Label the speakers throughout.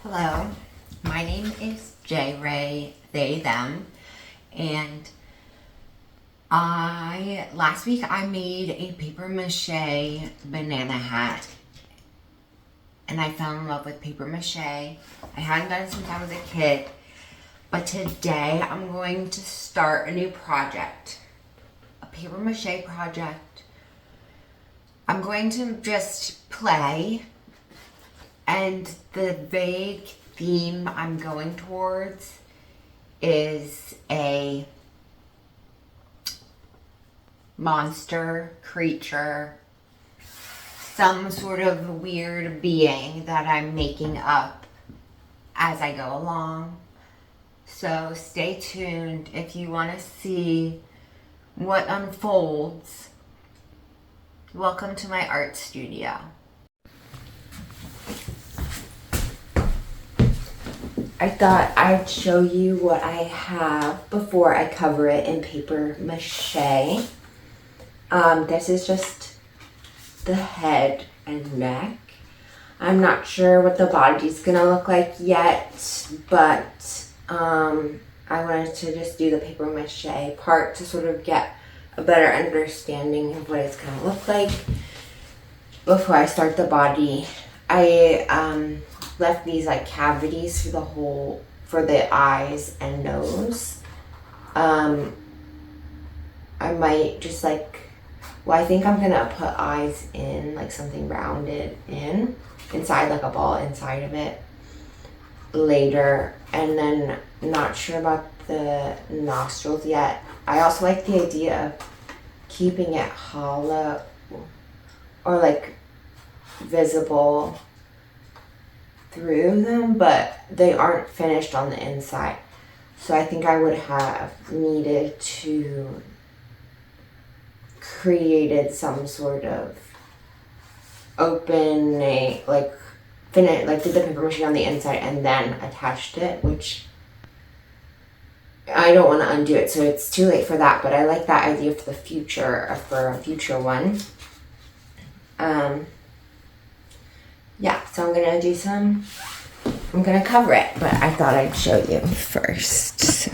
Speaker 1: Hello, my name is J Ray, they, them, and last week I made a paper mache banana hat, and I fell in love with paper mache. I hadn't done it since I was a kid, but today I'm going to start a new project, a paper mache project. I'm going to just play. And the vague theme I'm going towards is a monster, creature, some sort of weird being that I'm making up as I go along. So stay tuned if you want to see what unfolds. Welcome to my art studio. I thought I'd show you what I have before I cover it in paper mache. This is just the head and neck. I'm not sure what the body's gonna look like yet, but I wanted to just do the paper mache part to sort of get a better understanding of what it's gonna look like before I start the body. I left these like cavities for the eyes and nose. I might just I think I'm gonna put eyes in, like something rounded inside, like a ball inside of it later. And then not sure about the nostrils yet. I also like the idea of keeping it hollow or like visible through them, but they aren't finished on the inside. So I think I would have needed to created some sort of opening, did the paper mache on the inside and then attached it, which I don't want to undo it, so it's too late for that, but I like that idea for the future, for a future one. Yeah, so I'm gonna cover it, but I thought I'd show you first, so.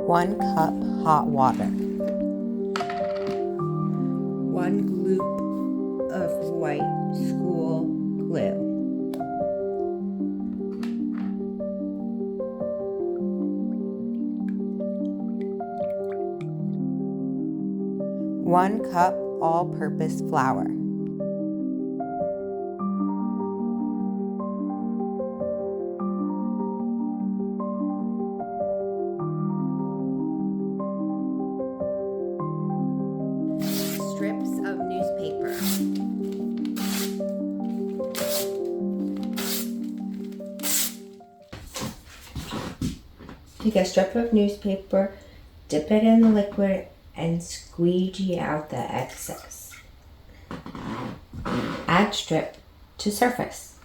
Speaker 1: One cup hot water. 1 loop of white school glue. 1 cup all-purpose flour. 'Strips of newspaper. Take a strip of newspaper, dip it in the liquid, and squeegee out the excess. Add strip to surface.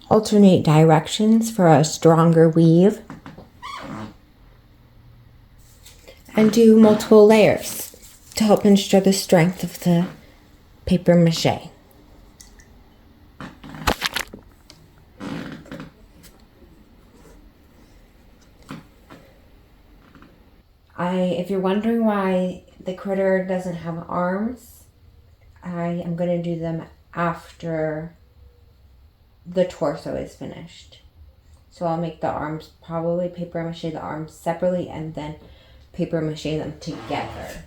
Speaker 1: Alternate directions for a stronger weave. And do multiple layers to help ensure the strength of the paper mache. If you're wondering why the critter doesn't have arms,
Speaker 2: I am going to do them after the torso is finished. So I'll make the arms, probably paper mache the arms separately and then paper mache them together.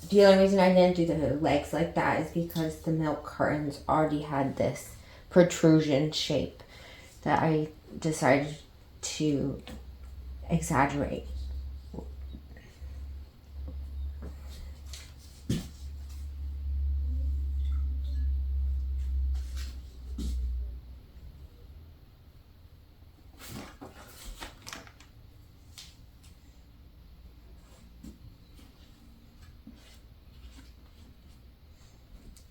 Speaker 2: The only reason I didn't do the legs like that is because the milk cartons already had this protrusion shape that I decided to exaggerate.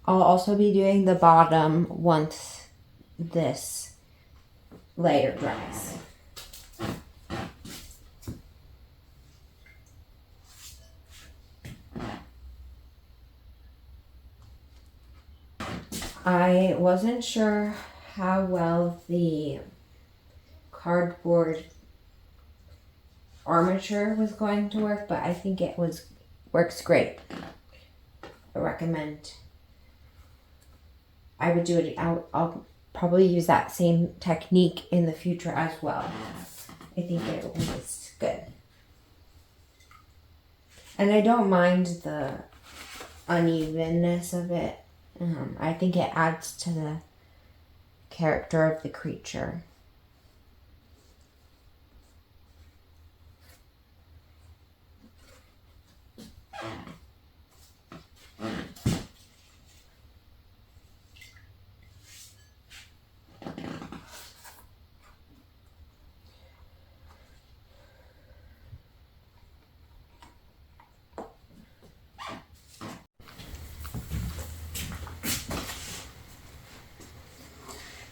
Speaker 2: I'll also be doing the bottom once this layer dries. I wasn't sure how well the cardboard armature was going to work, but I think it works great. I recommend. I would do it out. I'll probably use that same technique in the future as well. I think it was good. And I don't mind the unevenness of it. I think it adds to the character of the creature.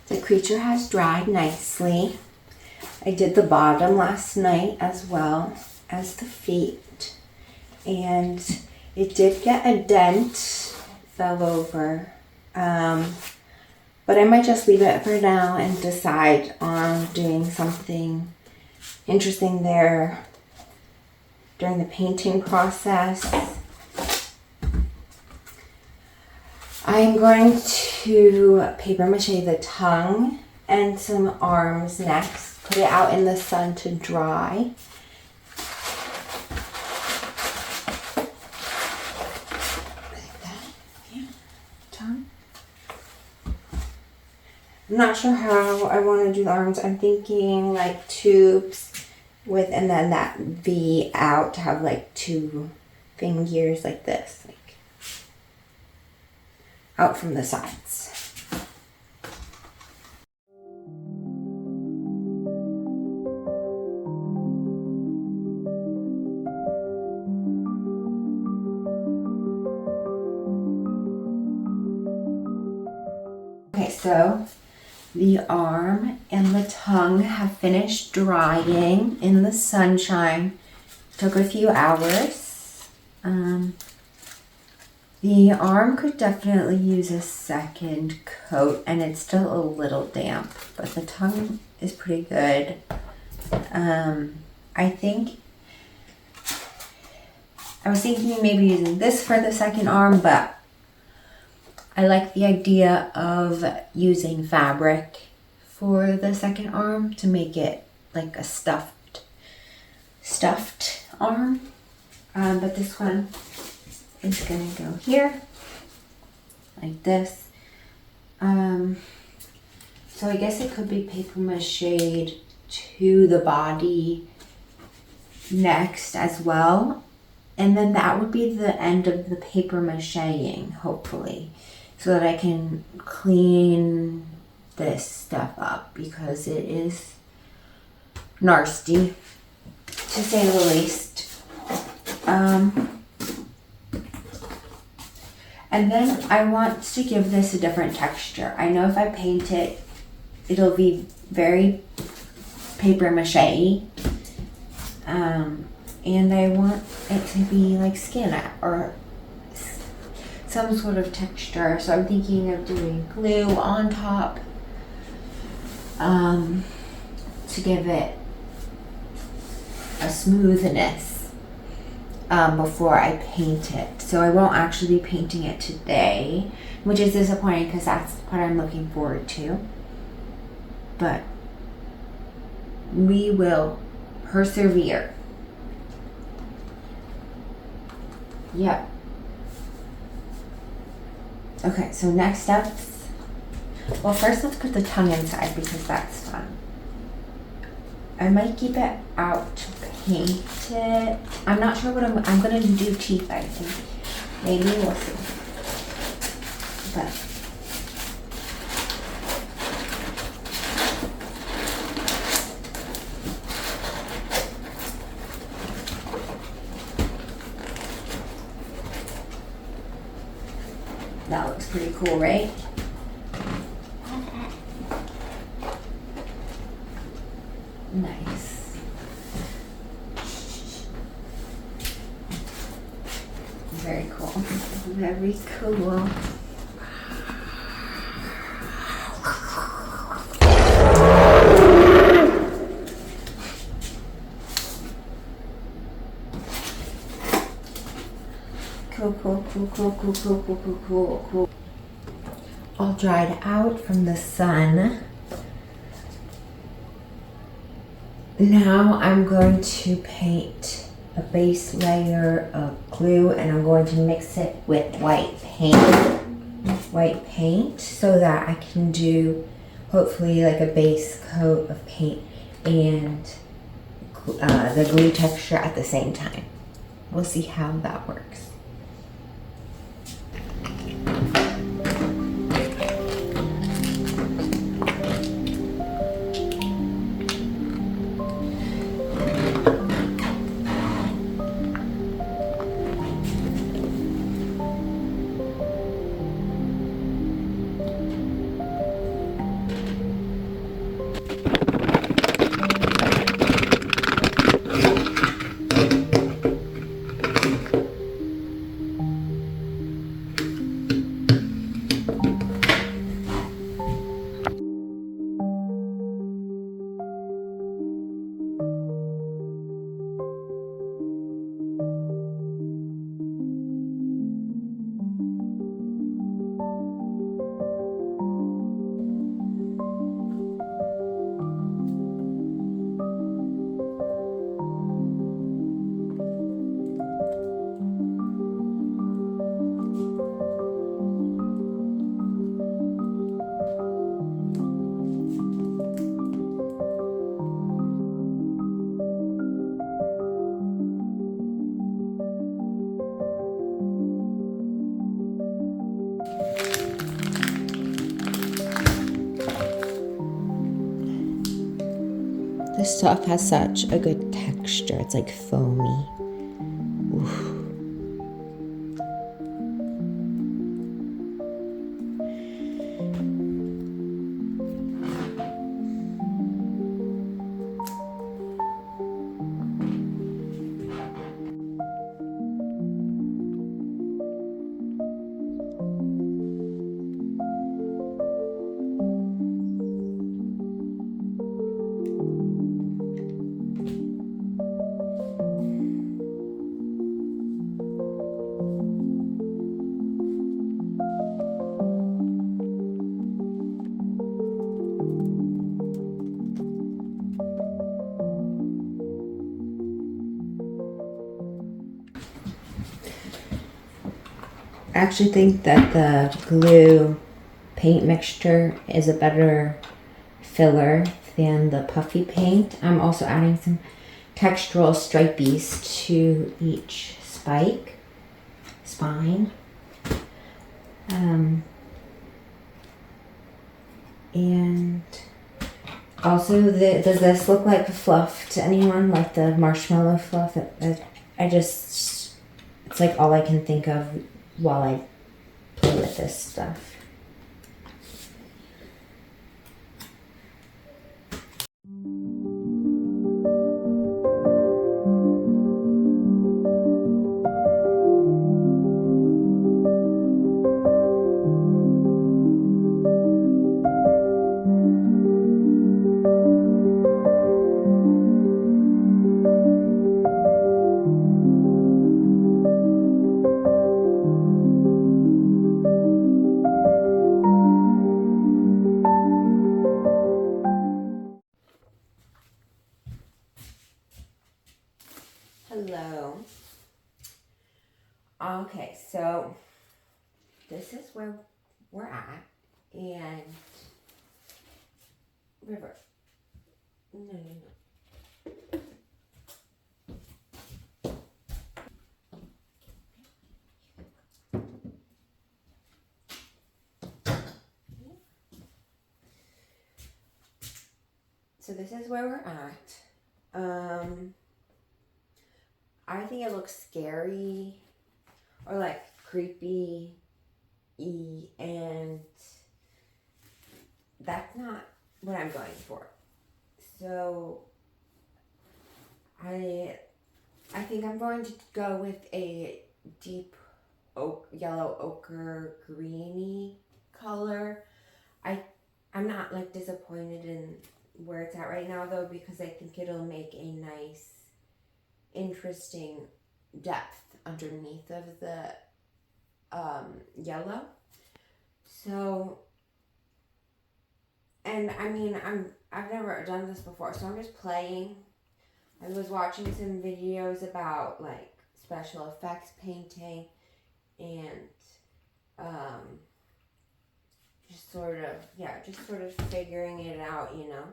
Speaker 2: The creature has dried nicely. I did the bottom last night as well as the feet. And it did get a dent, fell over. But I might just leave it for now and decide on doing something interesting there during the painting process. I'm going to paper mache the tongue and some arms next. Put it out in the sun to dry. Like that. Yeah. Tongue. I'm not sure how I want to do the arms. I'm thinking like tubes with, and then that V out to have like two fingers like this. Out from the sides. Okay, so the arm and the tongue have finished drying in the sunshine. Took a few hours. The arm could definitely use a second coat, and it's still a little damp, but the tongue is pretty good. I think I was thinking maybe using this for the second arm, but I like the idea of using fabric for the second arm to make it like a stuffed arm. But this one is gonna go here like this. So I guess it could be paper mached to the body next as well, and then that would be the end of the paper macheing, hopefully, so that I can clean this stuff up because it is nasty to say the least. And then I want to give this a different texture. I know if I paint it, it'll be very paper mache. And I want it to be like skin or some sort of texture. So I'm thinking of doing glue on top to give it a smoothness. before I paint it. So I won't actually be painting it today, which is disappointing because that's what I'm looking forward to. But we will persevere. Yep. Okay, so next steps. Well, first let's put the tongue inside because that's fun. I might keep it out to paint it. I'm not sure what I'm gonna do teeth, I think. Maybe we'll see. But that looks pretty cool, right? Nice. Very cool. Very cool. Cool. All dried out from the sun. Now I'm going to paint a base layer of glue and I'm going to mix it with white paint so that I can do hopefully like a base coat of paint and the glue texture at the same time. We'll see how that works. This stuff has such a good texture. It's like foamy. Oof. I actually think that the glue paint mixture is a better filler than the puffy paint. I'm also adding some textural stripies to each spine. And also, does this look like fluff to anyone? Like the marshmallow fluff? It's like all I can think of while I play with this stuff. Okay, so this is where we're at, and River. No. So this is where we're at. I think it looks scary or like creepy, and that's not what I'm going for. So I think I'm going to go with a deep yellow ochre greeny color. I'm not like disappointed in where it's at right now though, because I think it'll make a nice, interesting depth underneath of the yellow. So, and I mean, I've never done this before, so I'm just playing. I was watching some videos about like special effects painting and just sort of figuring it out, you know.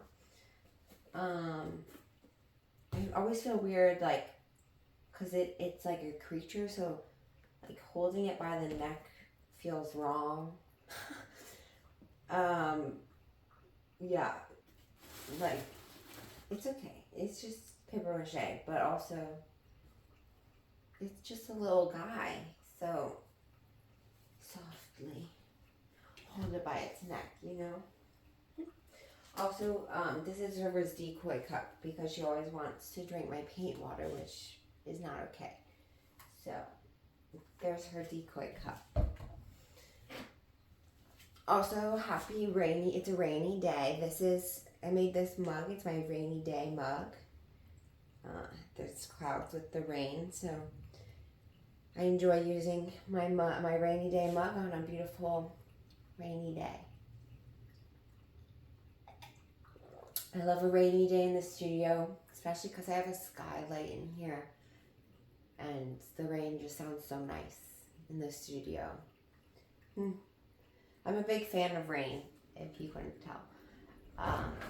Speaker 2: I always feel weird, like, cause it's like a creature, so like holding it by the neck feels wrong. Yeah, like it's okay. It's just paper mache, but also it's just a little guy, so softly hold it by its neck, you know. Also, this is River's decoy cup because she always wants to drink my paint water, which is not okay. So, there's her decoy cup. Also, it's a rainy day. I made this mug. It's my rainy day mug. There's clouds with the rain, so I enjoy using my rainy day mug on a beautiful rainy day. I love a rainy day in the studio, especially because I have a skylight in here and the rain just sounds so nice in the studio. I'm a big fan of rain, if you couldn't tell.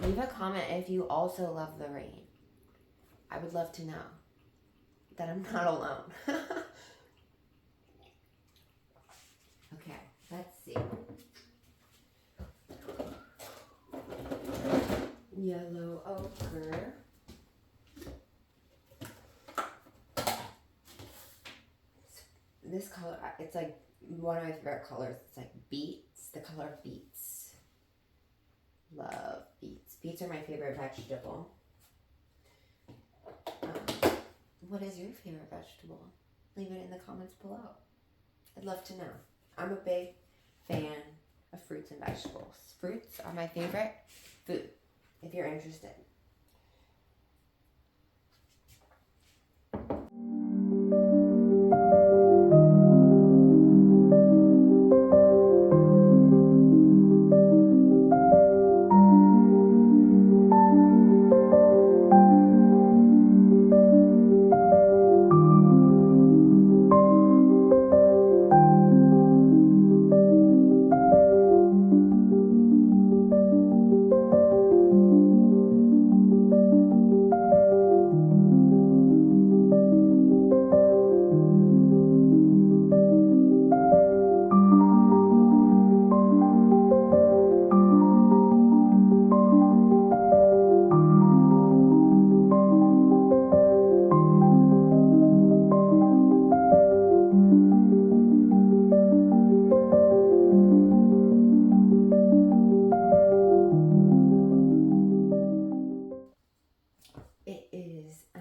Speaker 2: Leave a comment if you also love the rain. I would love to know that I'm not alone. Okay, let's see. Yellow ochre. This color, it's like one of my favorite colors. It's like beets, the color of beets. Love beets. Beets are my favorite vegetable. What is your favorite vegetable? Leave it in the comments below. I'd love to know. I'm a big fan of fruits and vegetables. Fruits are my favorite food, if you're interested.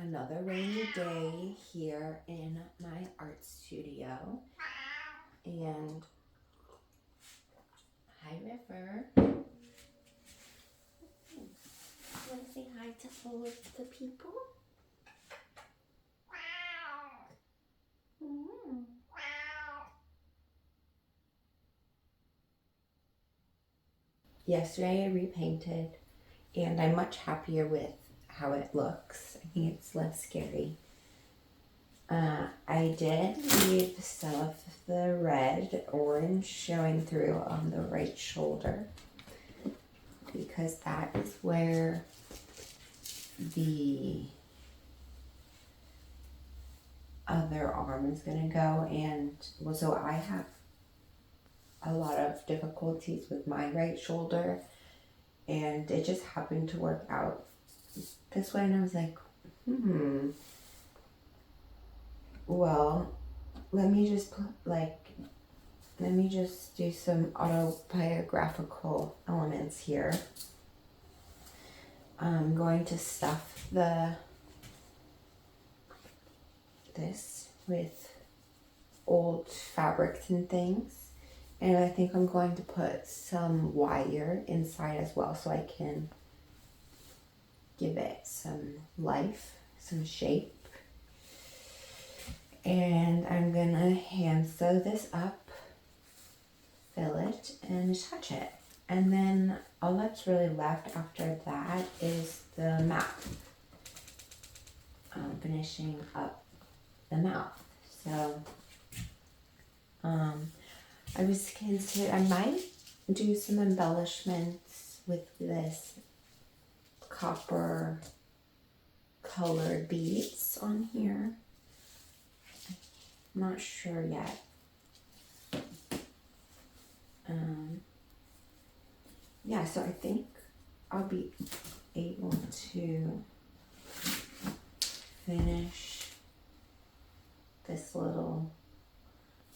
Speaker 2: Another rainy day here in my art studio. And hi, River. You want to say hi to all of the people? Mm. Yesterday I repainted and I'm much happier with how it looks. I think it's less scary. I did leave some of the red, orange showing through on the right shoulder because that is where the other arm is going to go. And well, so I have a lot of difficulties with my right shoulder, and it just happened to work out this way. And I was like, well, let me just do some autobiographical elements here. I'm going to stuff this with old fabrics and things, and I think I'm going to put some wire inside as well so I can give it some life, some shape. And I'm gonna hand sew this up, fill it, and attach it. And then all that's really left after that is the mouth. Finishing up the mouth. So I might do some embellishments with this copper colored beads on here. I'm not sure yet. Yeah, so I think I'll be able to finish this little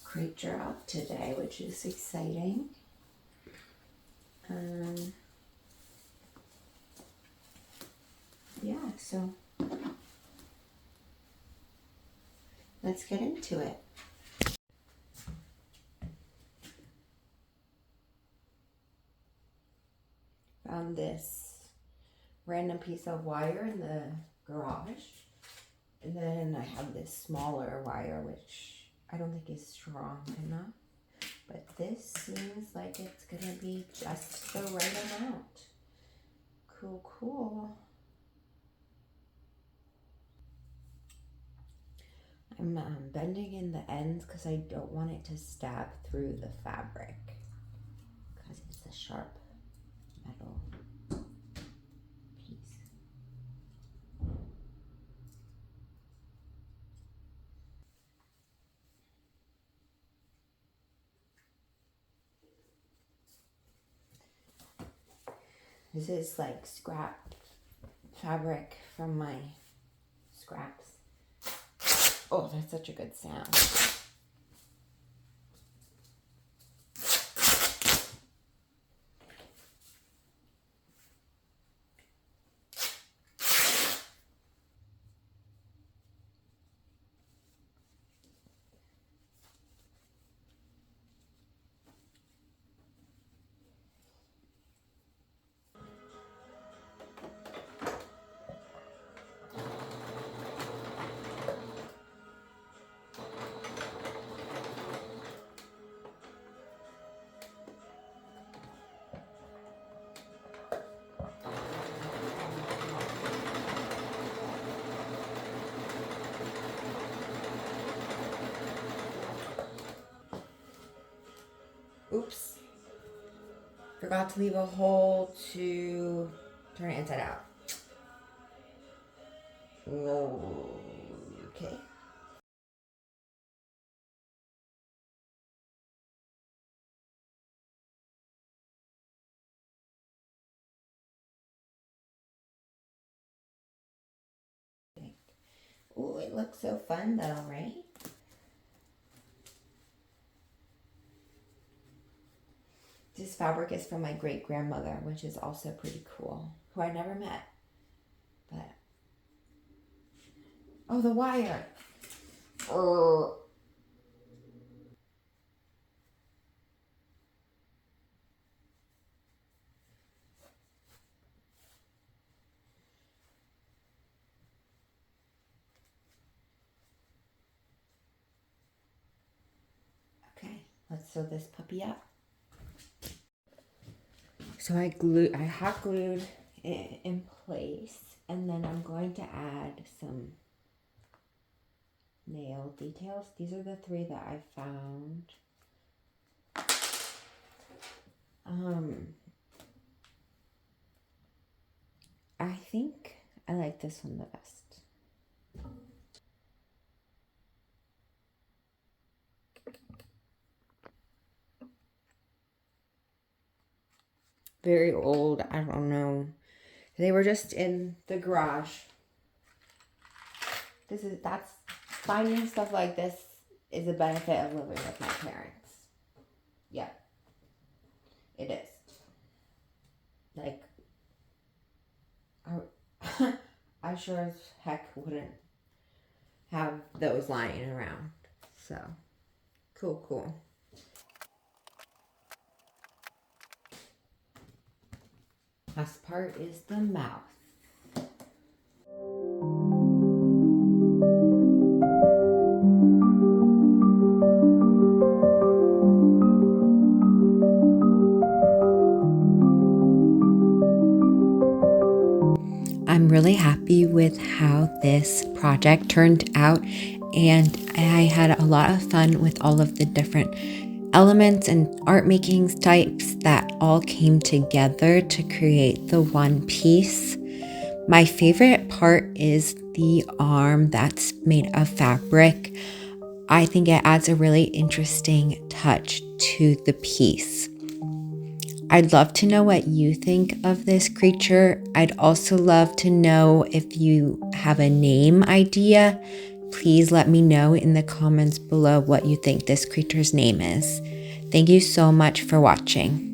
Speaker 2: creature up today, which is exciting. Yeah, so let's get into it. Found this random piece of wire in the garage. And then I have this smaller wire, which I don't think is strong enough. But this seems like it's gonna be just the right amount. Cool, cool. I'm bending in the ends because I don't want it to stab through the fabric because it's a sharp metal piece. This is like scrap fabric from my scraps. Oh, that's such a good sound. Oops. Forgot to leave a hole to turn it inside out. Okay. Oh, it looks so fun though, right? This fabric is from my great grandmother, which is also pretty cool, who I never met. But oh, the wire. Oh. Okay, let's sew this puppy up. So I hot glued it in place, and then I'm going to add some nail details. These are the 3 that I found. I think I like this one the best. Very old, I don't know. They were just in the garage. That's finding stuff like this is a benefit of living with my parents. Yeah. It is. Like, I sure as heck wouldn't have those lying around. So, cool. Last part is the mouth. I'm really happy with how this project turned out, and I had a lot of fun with all of the different elements and art making types that all came together to create the one piece. My favorite part is the arm that's made of fabric. I think it adds a really interesting touch to the piece. I'd love to know what you think of this creature. I'd also love to know if you have a name idea. Please let me know in the comments below what you think this creature's name is. Thank you so much for watching.